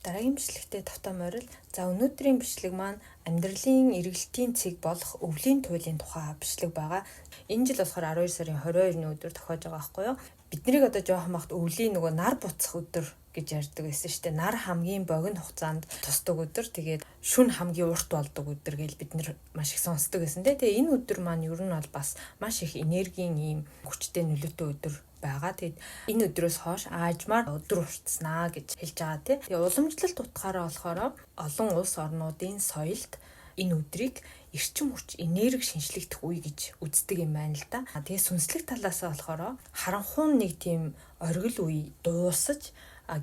Дараагийн бичлэгтээ тавтаа морил. За өнөөдрийн бичлэг маань амьдралын эргэлтийн цэг болох өвлийн туйлын тухай бичлэг байгаа. Энэ жил болохоор 12 сарын 22-ны өдөр тохиож байгаа байхгүй юу? Бид нарыг одоо жоохон бахт өвлийн нөгөө нар буцах өдөр гэж ярьдаг байсан шүү дээ. Нар хамгийн богино хугацаанд тусдаг өдөр. Тэгээд шүн хамгийн урт болдог өдөр гэж бид нар маш их сонсдог байсан. Тэгээ энэ өдөр маань ер нь бол бас маш их энергийн ийм хүчтэй нөлөөтэй өдөр байгаа. Тэгэд энэ өдрөөс хойш аажмаар өдөр уртснаа гэж хэлж байгаа тий. Тэгээ уламжлалт утгаараа болохоор олон улс орнуудын соёлд энэ өдрийг эрчим хүч энерги шинжлэхдэх үе гэж үздэг юм байна л да. Тэгээ сүнслэг талаас нь болохоор харанхуун нэг тийм оргил үе дуусаж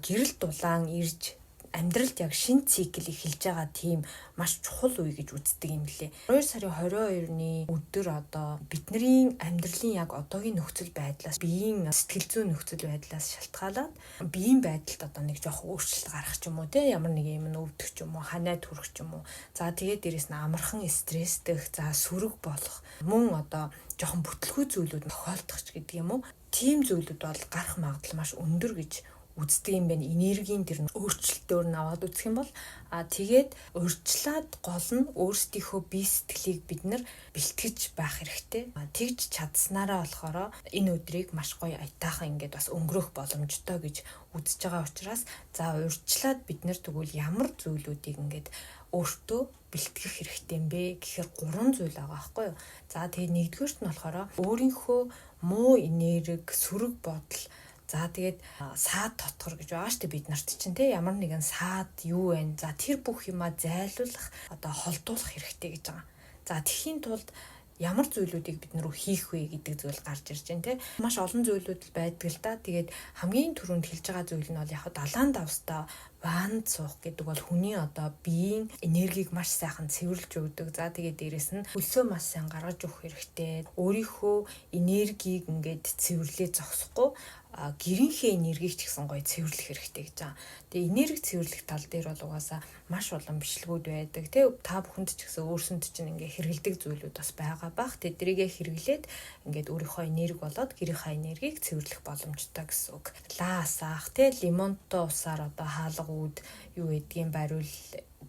гэрэл дулаан ирж амьдралд яг шин цикл эхэлж байгаа тийм маш чухал үе гэж үздэг юм лээ. 2 сарын 22-ны өдөр одоо бидний амьдралын яг одоогийн нөхцөл байдлаас биеийн сэтгэл зүйн нөхцөл байдлаас шалтгаалаад биеийн байдалд одоо нэг жоох өөрчлөлт гарах ч юм уу те ямар нэг юм өвдөх ч юм уу ханаад хүрэх ч юм уу. За тэгээд дээрэс нь амархан стресстэх, за сүрэг болох мөн одоо жоохон бүтлгүй зүйлүүд тохиолдох ч гэдэг юм уу. Тийм зүйлүүд бол гарах магадлал маш өндөр гэж үздэг юм байна. Энергийн тэр өөрчлөлтөөр нь аваад үзэх юм бол тэгээд урьдчилаад гол нь өөрсдийнхөө бие сэтгэлийг бид нар бэлтгэж байх хэрэгтэй. Тэгж чадсанараа болохоор энэ өдрийг маш гоё аятайхан ингээд бас өнгөрөх боломжтой гэж үзэж байгаа учраас за урьдчилаад бид нар тэгвэл ямар зүйлүүдийг ингээд өөртөө бэлтгэх хэрэгтэй юм бэ гэхээр 3 зүйл байгаа байхгүй юу. За тэгээд нэгдүгээрт нь болохоор өөрийнхөө муу энерги, сөрөг бодол. За тэгээд саад дотгор гэж байгаа шүү дээ бид нарт чинь те ямар нэгэн саад юу вэ? За тэр бүх юмаа зайлуулах одоо холдуулах хэрэгтэй гэж байгаа. За тэхийн тулд ямар зүйлүүдийг бид нөрөө хийх вэ гэдэг зүйл гарч ирж байна те. Маш олон зүйлүүд байдаг л да. Тэгээд хамгийн түрүүнд хэлж байгаа зүйл нь бол яг далаан давстаа ванд суух гэдэг бол хүний одоо биеийн энергийг маш сайхан цэвэрлж өгдөг. За тэгээд дээрэс нь хөлсөө маш сайн гаргаж өгөх хэрэгтэй. Өөрийнхөө энергийг ингээд цэвэрлээ зогсохгүй гэрийнхээ энергийг ч гэсэн гоё цэвэрлэх хэрэгтэй гэж байгаа. Тэгээ энерги цэвэрлэх тал дээр бол угаасаа маш олон бичлэгүүд байдаг. Тэ та бүхэнд ч гэсэн өөрсөнд чинь ингээ хэрэгэлдэг зүйлүүд бас байгаа бах. Тэдрийгээ хэрэглээд ингээд өөрийнхөө энерги болоод гэрийнхээ энергийг цэвэрлэх боломжтой гэсэн үг. Лаасаах тэ лимонтой усаар одоо хаалга үүд юу гэдгийг бариул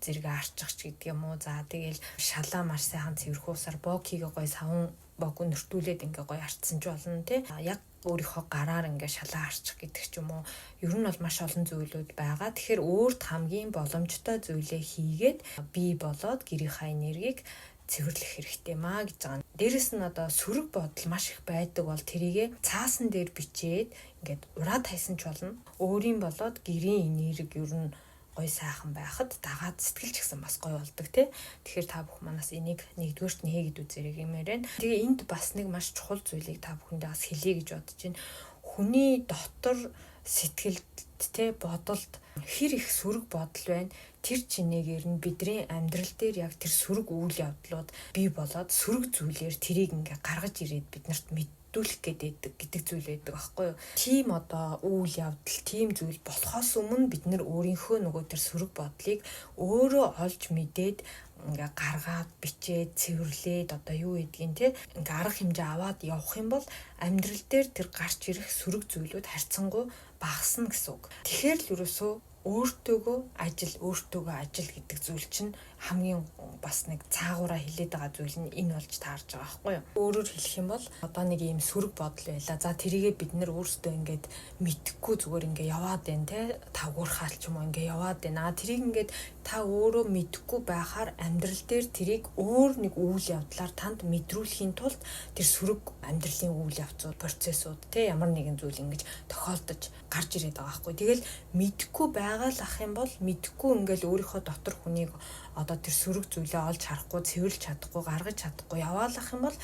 зэрэг арчих ч гэдэг юм уу. За тэгэл шалаа маш сайхан цэвэрх усаар бокигээ гоё савн бог нөртүүлээд ингээ гоё арчсан ч болно те. Яг өөрийнхөө гараар ингээ шалаа арчих гэдэг ч юм уу. Ер нь бол маш олон зүйлүүд байгаа. Тэгэхээр өөрт хамгийн боломжтой зүйлээ хийгээд бий болоод гэрийнхээ энергийг цэвэрлэх хэрэгтэй маа гэж байгаа. Дээрэс нь одоо сөрөг бодол маш их байдаг бол тэрийгэ цаасан дээр бичээд ингээд ураад хайсан ч болно. Өөрийн болоод гэрийн энерги ер нь гой сайхан байхад дагаад сэтгэл ч гэсэн бас гой болдог тий. Тэгэхээр та бүхэн манаас энийг нэгдүгээрт нь хийгээд үзээрэй гэмээр байна. Тэгээ энд бас нэг маш чухал зүйлийг та бүхэндээ бас хэлье гэж бодож байна. Хүний дотор сэтгэлд тий бодолд хэр их сөрөг бодол байна. Тэр чинээгээр нь бидний амьдрал дээр яг тэр сөрөг үйл явдлууд бий болоод сөрөг зүйлээр тэрийг ингээ гаргаж ирээд биднэрт мэдүүлэх гэдэг зүйл байдаг байхгүй юу. Тийм одоо үйл явдал, тийм зүйл болохоос өмнө бид нар өөрийнхөө нөгөө тэр сөрөг бодлыг өөрөө олж мэдээд ингээ гаргаад бичээд цэвэрлээд одоо юу гэдгийг те ингээ арга хэмжээ аваад явах юм бол амьдрал дээр тэр гарч ирэх сөрөг зүйлүүд харьцангуй багасна гэсэн үг. Тэгэхээр л ерөөсөө өөртөөгөө ажил гэдэг зүйл чинь хамгийн бас нэг цаагаараа хилээд байгаа зүйл нь энэ болж таарж байгаа байхгүй юу. Өөрөөр хэлэх юм бол одоо нэг ийм сөрөг бодол байла. За тэрийгээ бид нэр өөрсдөө ингээд мэдхгүй зүгээр ингээ яваад байна те. Тавгуурхаал ч юм уу ингээ яваад байна. Тэрийг ингээд та өөрөө мэдхгүй байхаар амьдрал дээр тэрийг өөр нэг үйл явдлаар танд мэдрүүлэхийн тулд тэр сөрөг амьдралын үйл явцууд, процессууд те ямар нэгэн зүйл ингэж тохиолдож гарч ирээд байгаа байхгүй. Тэгэл мэдхгүй байгаа л ах юм бол мэдхгүй ингээл өөрийнхөө дотор хүнийг одоо тэр сөрөг зүйлээ олж харахгүй, цэвэрлж чадахгүй, гаргаж чадахгүй яваалах юм бол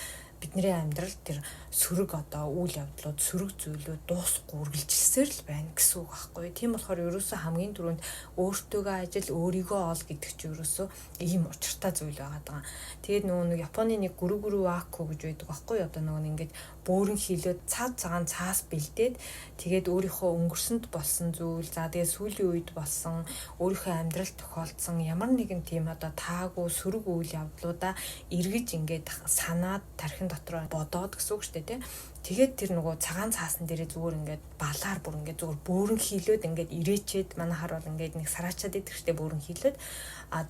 бидний амьдрал тэр сөрөг одоо үйл явдлууд, сөрөг зүйлүүд дуусахгүй үргэлжилсээр л байна гэсэн үг байхгүй. Тийм болохоор ерөөсөө хамгийн түрүүнд өөртөөгөө ажил, өөрийгөө ол гэдэг чинь ерөөсөө ийм учиртай зүйл байгаа даа. Тэгээд нөгөө нэг Японы нэг гүрү ваку гэж байдаг байхгүй. Одоо нөгөө ингээд бөөрн хилээд цагаан цаас бэлдээд тэгээд өөрийнхөө өнгөрсөнд болсон зүйл, за тэгээд сүүлийн үед болсон өөрийнхөө амьдралд тохиолдсон ямар нэгэн тийм одоо таагүй сөрөг үйл явдлуудаа эргэж ингээд санаад тархинд дотроо бодоод гэсэн үг шүү дээ тий. Тэгээд тэр нөгөө цагаан цаасан дээрээ зүгээр ингээд балаар бүр ингээд зүгээр бөөрн хийлөөд ингээд ирээчээд манайхаар бол ингээд нэг сараачаад идэх штэ бөөрн хийлөөд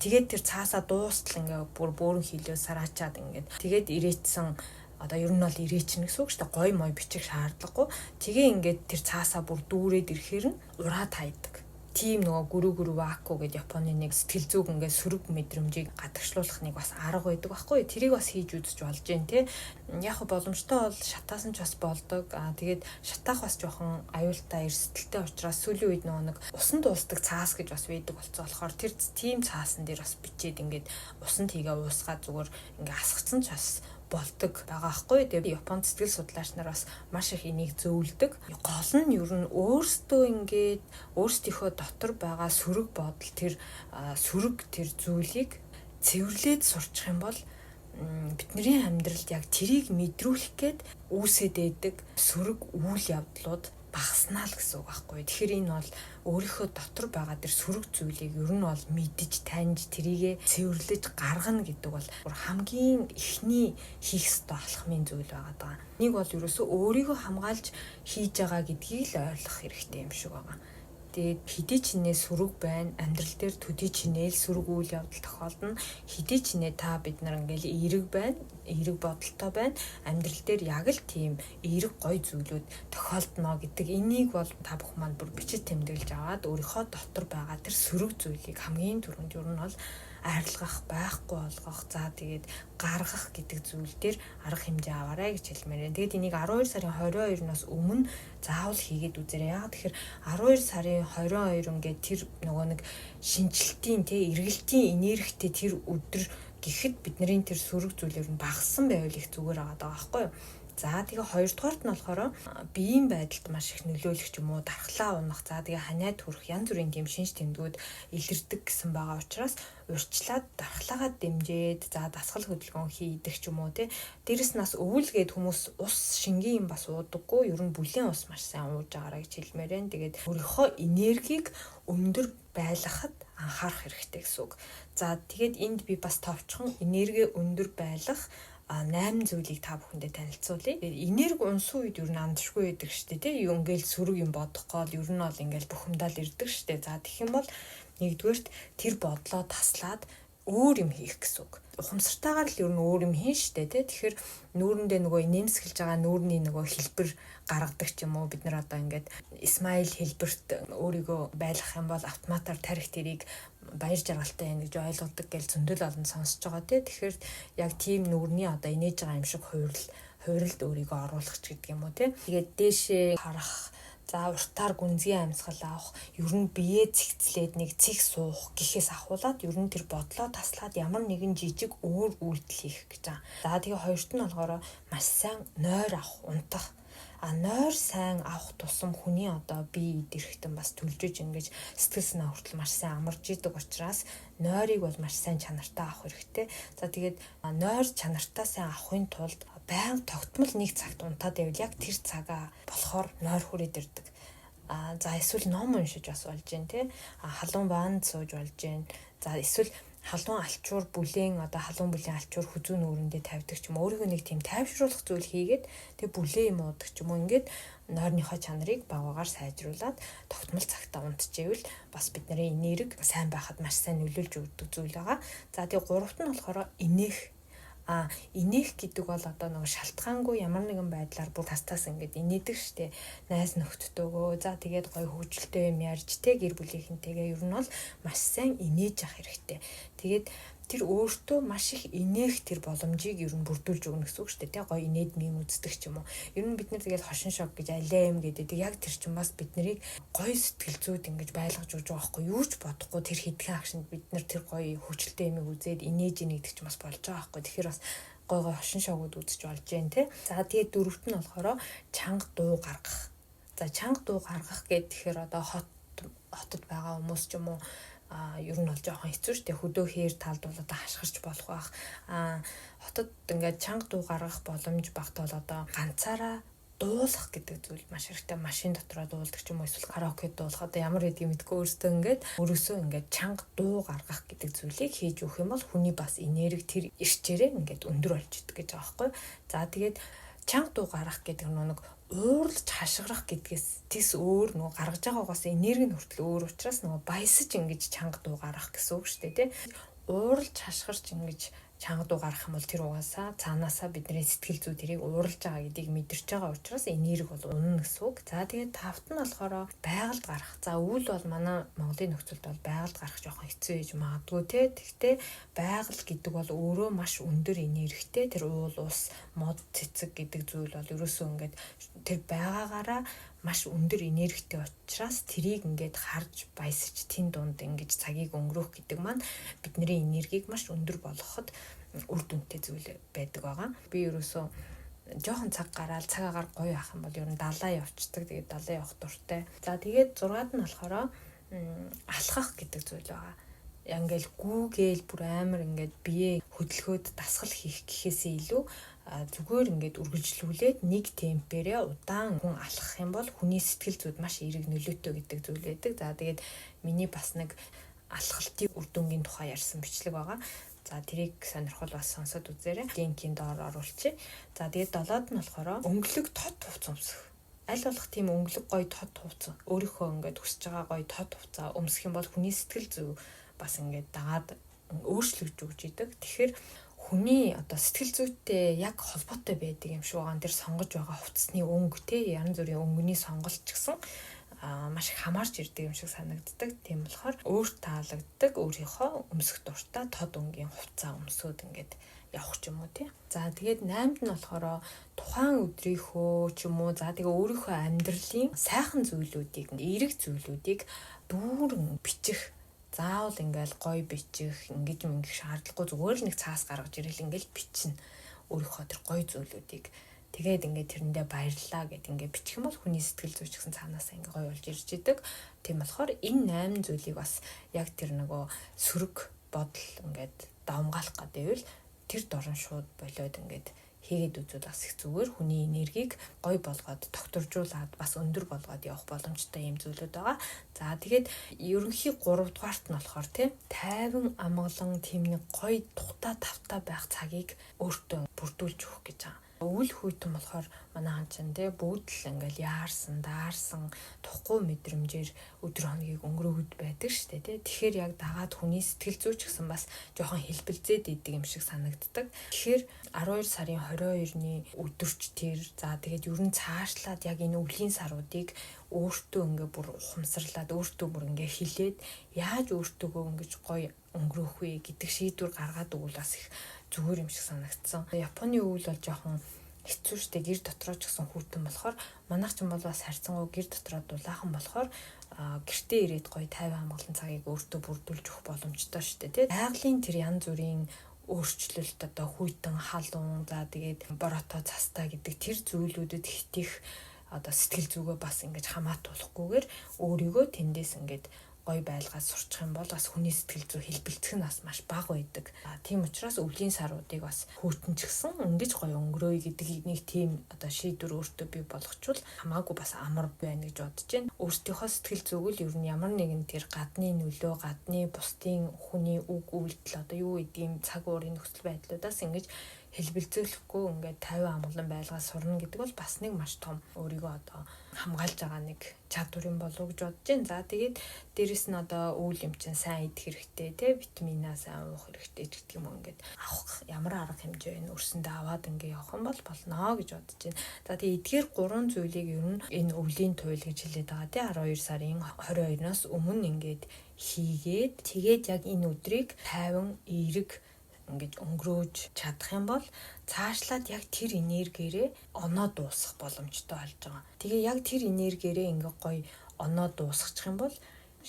тэгээд тэр цаасаа дуустал ингээд бүр бөөрн хийлөөд сараачаад ингээд тэгээд ирээчсэн одоо ер нь бол ирээчнэ гэсэн үг шүү дээ. Гой мой бичих шаардлагагүй. Тэгээ ингээд тэр цаасаа бүр дүүрээд ирэхээр нь ураад хайдаг. Тийм нөгөө гүрүү ваку гэдэг Японы нэг сэтгэл зүг ингээд сөрөг мэдрэмжийг гадагшлуулах нэг бас арга байдаг байхгүй. Тэрийг бас хийж үзэж болж гэн те. Яг боломжтой бол шатаас нь ч бас болдог. Тэгээд шатаах бас жоохон аюултай эрсдэлтэй учраас сүүлийн үед нэг усан дуустдаг цаас гэж бас байдаг болцоо болохоор тэр тийм цаасан дээр бас бичээд ингээд усанд хийгээ уусгаад зүгээр ингээд асгацсан ч бас болдог байгаа хгүй. Тэгээд Японд сэтгэл судлаач нар бас маш их энийг зөвлөдөг. Гол нь ер нь өөрсдөө ингээд өөрсдийнхөө дотор байгаа сөрөг бодол тэр зүйлийг цэвэрлээд сурчих юм бол бидний амьдралд яг тэрийг мэдрүүлэх гээд үүсээд байдаг сөрөг үйл явдлууд багаснаа л гэсэн үг байхгүй. Тэгэхээр энэ бол өөрийнхөө дотор байгаа тэр сөрөг зүйлийг ер нь бол мэдж таньж тэрийгэ цэвэрлэж гаргана гэдэг бол хамгийн эхний хийх ёстой алхмын зүйл байгаа даа. Нэг бол ерөөсөө өөрийгөө хамгаалж хийж байгаа гэдгийг л ойлгох хэрэгтэй юм шиг байгаа. Тэгээд хэдий ч нэ сөрөг байна, амьдрал дээр төдий ч нэ сөрөг үйл явдал тохиолдно. Хэдий ч нэ та бид нар ингээл эерэг байна, эерэг бодолтой байна. Амьдрал дээр яг л тийм эерэг гой зүйлүүд тохиолдно гэдэг энийг бол та бүхэн маань бүр бичиж тэмдэглэж аваад өөрийнхөө дотор байгаа тэр сөрөг зүйлийг хамгийн түрүүнд ер нь бол арилгах, байхгүй болгох, за тэгээд гаргах гэдэг зүйл дээр арга хэмжээ аваарай гэж хэлмээр байна. Тэгээд энийг 12 сарын 22-наас өмнө заавал хийгээд үзээрэй. Яг тэгэхээр 12 сарын 22 ингээд тэр нөгөө нэг шинжилтийн эргэлтийн энергитэй тэр өдөр гэхэд бидний тэр сөрөг зүйлээр нь багассан байвал их зүгээр байгаа байхгүй юу? За тэгээ хоёрдугаарт нь болохоор биеийн байдалд маш их нөлөөлөх юм уу, дархлаа унах, за тэгээ ханиад хүрэх янз бүрийн тийм шинж тэмдгүүд илэрдэг гэсэн байгаа учраас урьдчилаад дархлаагаа дэмжээд за дасгал хөдөлгөөн хийдэг ч юм уу тий. Дээрэс нас өвөлгээд хүмүүс ус шингийн юм бас уудаггүй, ер нь бүлийн ус маш сайн ууж байгаарай гэж хэлмээр байна. Тэгээд өөрийнхөө энергийг өндөр байлгахад анхаарах хэрэгтэй гэсэн үг. За тэгээд энд би бас товчхон энерги өндөр байлгах 8 зүйлийг та бүхэндээ танилцуулъя. Энерги унсан үед ер нь амдшгүй байдаг шүү дээ. Тэ ингээл сөрөг юм бодох гол ер нь бол ингээл бухимдал ирдэг шүү дээ. За тэгэх юм бол нэгдүгээрт тэр бодлоо таслаад өөр юм хийх гэсэн үг. Ухамсартайгаар л ер нь өөр юм хийн шүү дээ. Тэ тэгэхээр нүүрэндээ нөгөө нэмсгэлж байгаа нүүрний нөгөө хэлбэр гаргадаг ч юм уу. Бид нар одоо ингээд смайл хэлбэрт өөрийгөө байлгах юм бол автоматар тарих тэрийг баяр жаргалтай юм гэж ойлгодог гэж зөндөл олон сонсож байгаа тий. Тэгэхээр яг тийм нүүрний одоо инээж байгаа юм шиг хуурилд өөрийгөө оруулах ч гэдэг юм уу тий. Тэгээд дээшээ харах, за уртаар гүнзгий амьсгал авах, ер нь биеэ цэгцлээд нэг цэг суух гэхээс ахуулаад ер нь тэр бодлоо таслаад ямар нэгэн жижиг өөр үйлдэл хийх гэж байгаа. За тэгээ хоёрт нь болохоор маш сайн нойр авах, унтах. Нойр сайн авах тусам хүний одоо бие идэрэхтэн бас төлжөж ингэж сэтгэл санаа хүртэл маш сайн амарж идэг учраас нойрыг бол маш сайн чанартай авах хэрэгтэй. За тэгээд нойр чанартай сайн авахын тулд байнга тогтмол нэг цагт унтаад байвал яг тэр цагаа болохоор нойр хүрээд ирдэг. За эсвэл ном уншиж бас болж гэн тий. Халуун ванд сууж болж гэн. За эсвэл халуун алчуур бүлээн одоо халуун бүлээн алчуур хүзүү нүүрэндээ тавьдаг ч юм уу, өөрийгөө нэг тийм тайвшруулах зүйл хийгээд тэг бүлээн юм уудаг ч юм уу, ингээд нойрныхоо чанарыг багаагаар сайжруулад тогтмол цагтаа унтчихвэл бас бидний энерги сайн байхад маш сайн нөлөөлж өгдөг зүйл байгаа. За тэг гуравт нь болохоор инээх гэдэг бол одоо нэг шалтгаангүй ямар нэгэн байдлаар бүр тастаас ингээд инээдэг штэ. Найз нөхдөдөө. За тэгээд гоё хөвгөлтэй юм ярьж те гэр бүлийнхэнтэйгээ ер нь бол маш сайн инээж явах хэрэгтэй. Тэгээд тэр өөртөө маш их инээх тэр боломжийг ер нь бүрдүүлж өгнө гэсэн үг шүү дээ. Тэ гоё инээд мим үздэг ч юм уу. Ер нь бид нар тэгээд хошин шог гэж алей юм гэдэг. Яг тэр чинь бас бид нарыг гоё сэтгэл зүйд ингэж байлгаж өгч байгаа байхгүй юу ч бодохгүй тэр хэдхэн акшнд бид нар тэр гоё хөвчлөлтэй юм үзээд инээж ийн гэдэг чинь бас болж байгаа байхгүй. Тэгэхээр бас гоё хошин шогуд үзэж болж जैन тэ. За тэгээд дөрөвт нь болохоор чанга дуу гаргах. За чанга дуу гаргах гэхээр одоо хотод байгаа хүмүүс ч юм уу ер нь бол жоохон хэцүү шүү дээ. Хөдөө хээр талд бол одоо хашгирч болох байх. Хотод ингээд чанга дуу гаргах боломж багт бол одоо ганцаараа дуулах гэдэг зүйл маш хэрэгтэй. Машин дотроо дуулдаг ч юм уу эсвэл караоке дуулах одоо ямар гэдгийг мэдгүй өөртөө ингээд өөрөөсөө ингээд чанга дуу гаргах гэдэг зүйлийг хийж өгөх юм бол хүний бас энерги тэр ирчээрээ ингээд өндөр болж идэг гэж байгаа байхгүй. За тэгээд чанга дуу гаргах гэдэг нэг уурлж хашгирах гэдгээс тис өөр нөгөө гаргаж байгаагаас энерги нь хүртэл өөр учраас нөгөө баясаж ингэж чанга дуу гаргах гэсэн үг шүү дээ, тий. Уурлж хашгирч ингэж чанга дуу гаргах юм бол тэр угаасаа цаанаасаа бидний сэтгэл зүй тэрийг ууралж байгаа гэдгийг мэдэрч байгаа учраас энерги бол унана гэсэн үг. За тэгээд тавт нь болохоор байгальд гарах. За өвөл бол манай Монголын нөхцөлд бол байгальд гарах жоохон хэцүү гэж магадгүй те. Тэгтээ байгаль гэдэг бол өөрөө маш өндөр энергитэй. Тэр уул ус, мод, цэцэг гэдэг зүйл бол ерөөсөө ингээд тэр байгаагаараа маш өндөр энергитэй учраас тэрийг ингээд харж баясаж тэн дунд ингээд цагийг өнгөрөх гэдэг маань бидний энергийг маш өндөр болгоход үр дүнтэй зүйл байдаг байгаа. Би ерөөсөө жоохон цаг гараад цаг агаар гоё авах юм бол ер нь далаа явцдаг. Тэгээд далаа явах дуртай. За тэгээд 6-ад нь болохоор алхах гэдэг зүйл байгаа. Ингээл гүүгээл бүр амар ингээд бие хөдөлгөөд дасгал хийх гэхээсээ илүү зүгээр ингээд үргэлжлүүлээд нэг темпээрээ удаан хүн алхах юм бол хүний сэтгэл зүйд маш эерэг нөлөөтэй гэдэг зүйл байдаг. За тэгээд миний бас нэг алхалтын үр дүнгийн тухай ярьсан бичлэг байгаа. За тэрийг сонирхол бас сонсоод үзээрэй. Линкийн доор оруулчих. За тэгээд 7-д нь болохоор өнгөлөг тод хувц өмсөх. Аль болох тийм өнгөлөг гоё тод хувц өөрийнхөө ингээд хүсэж байгаа гоё тод хувцаа өмсөх юм бол хүний сэтгэл зүй бас ингээд дагаад өөрчлөгдөж өгч идэг. Тэгэхээр хүний одоо сэтгэл зүйтэй яг холбоотой байдаг юм шиг байгаа. Тэр сонгож байгаа хувцсны өнгө те янз бүрийн өнгөний сонголт ч гэсэн маш их хамаарч ирдэг юм шиг санагддаг. Тийм болохоор өөрт таалагддаг өөрийнхөө өмсөх дуртай тод өнгийн хувцас өмсөд ингээд явах ч юм уу тий. За тэгээд 8-д нь болохоор тухайн өдрийнхөө ч юм уу за тэгээ өөрийнхөө амьдралын сайхан зүйлүүдийг, эерэг зүйлүүдийг дүүрэн бичих. Заавал ингээл гоё бичих, ингэж мэнгих шаардлагагүй зүгээр л нэг цаас гаргаж ирэл ингээл бичнэ. Өөрийнхөө тэр гоё зүйлүүдийг тэгээд ингээд тэрэндээ баярлаа гэд ингээд бичих юм бол хүний сэтгэл зүйч гэсэн цаанаасаа ингээд гоё болж ирж идэг. Тийм болохоор энэ 8 зүйлийг бас яг тэр нөгөө сөрөг бодол ингээд давмгаалах гэдэг нь тэр дорн шууд болоод ингээд хийгээд үзвэл бас их зүгээр хүний энергийг гоё болгоод докторжуулаад бас өндөр болгоод явах боломжтой юм зүйлүүд байгаа. За тэгээд ерөнхий 3 дугаарт нь болохоор тийм тайван амгалан тийм нэг гоё тухта тавтаа байх цагийг өөртөө бүрдүүлж өгөх гэж байгаа. Өвөл хүйтэн болохоор манай ханчин те бүгд л ингээл яарсан, даарсан, тухгүй мэдрэмжээр өдөр хоногийг өнгөрөөгд байдаг штэ те. Тэгэхээр яг дагаад хүний сэтгэл зүйч гэсэн бас жоохон хэлбэлзээд идэг юм шиг санагддаг. Тэгэхээр 12 сарын 22-ны өдөрч тэр за тэгээд ер нь цаашлаад яг энэ өвлийн саруудыг өөртөө ингээ бүр ухамсарлаад өөртөө бүр ингээ хилээд яаж өөртөөгөө ингэж гоё өнгөрөх вэ гэдэг шийдвэр гаргаад өгвөл бас их зүгээр юм шиг санагдсан. Японы өвөл бол жоохон хэцүү шттэ гэр дотроо ч гэсэн хүүтэн болохоор манайх ч юм бол бас харьцангуй гэр дотроо дулаахан болохоор гэртээ ирээд гоё 50 хамгаалан цагийг өөртөө бүрдүүлж өгөх боломжтой шттэ тий. Байгалийн тэр янз бүрийн өөрчлөлт одоо хүйтэн халуун за тэгээд борото цастаа гэдэг тэр зүйлүүдэд хитих одоо сэтгэл зүгөө бас ингэж хамаатуулахгүйгээр өөрийгөө тэндээс ингэж гоё байлгаад сурчих юм бол бас хүний сэтгэл зүй хэлбэлцэх нь бас маш бага байдаг. Тийм учраас өвлийн саруудыг бас хүүтэн ч гэсэн ингэж гоё өнгөрөөе гэдэг нэг тийм одоо шийдвэр өөртөө бий болгочвол хамаагүй бас амар байна гэж бодож байна. Өөртөөхөө сэтгэл зүгэл ер нь ямар нэгэн тэр гадны нөлөө, гадны бусдын хүний үг үйлдэл одоо юу гэдгийг цаг уурын нөхцөл байдлуудаас ингэж хэлбэлцүүлэхгүй ингээд 50 амгалан байлгаа сурна гэдэг бол бас нэг маш том өөрийгөө одоо хамгаалж байгаа нэг чадвар юм болов уу гэж бодож байна. За тэгээд дээрэс нь одоо өвөл юм чинь сайн идэх хэрэгтэй те витаминаа сайн уух хэрэгтэй гэдэг юм ингээд авах ямар арга хэмжээ вэ өрсөндөө аваад ингээд явах юм бол болно гэж бодож байна. За тэгээд эдгээр 3 зүйлийг ер нь энэ өвлийн туйл гэж хэлээд байгаа те 12 сарын 22-наас өмнө ингээд хийгээд тэгээд яг энэ өдрийг 50 эерэг ингэж өнгөрөөж чадах юм бол цаашлаад яг тэр энергиэрээ оноо дуусгах боломжтой болж байгаа. Тэгээ яг тэр энергиэрээ ингээ гоё оноо дуусгачих юм бол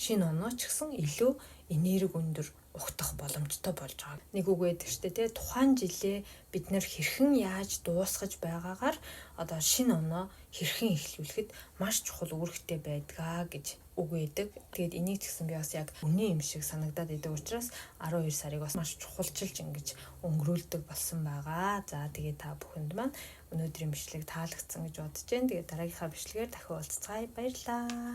шинэ оноо ч гэсэн илүү энерги өндөр ухтах боломжтой болж байгаа. Нэг үг байдаг шүү дээ, тухайн жилээ бид нэр хэрхэн яаж дуусгаж байгаагаар одоо шинэ оноо хэрхэн эхлүүлэхэд маш чухал үүрэгтэй байдгаа гэж үг байдаг. Тэгээд энийг ч гэсэн би бас яг үнэн юм шиг санагдаад идэг учраас 12 сарыг бас маш чухалчилж ингэж өнгөрүүлдэг болсон байгаа. За тэгээд та бүхэнд маань өнөөдрийн бичлэг таалагдсан гэж бодож байна. Тэгээд дараагийнхаа бичлэгээр дахин уулзцаая. Баярлалаа.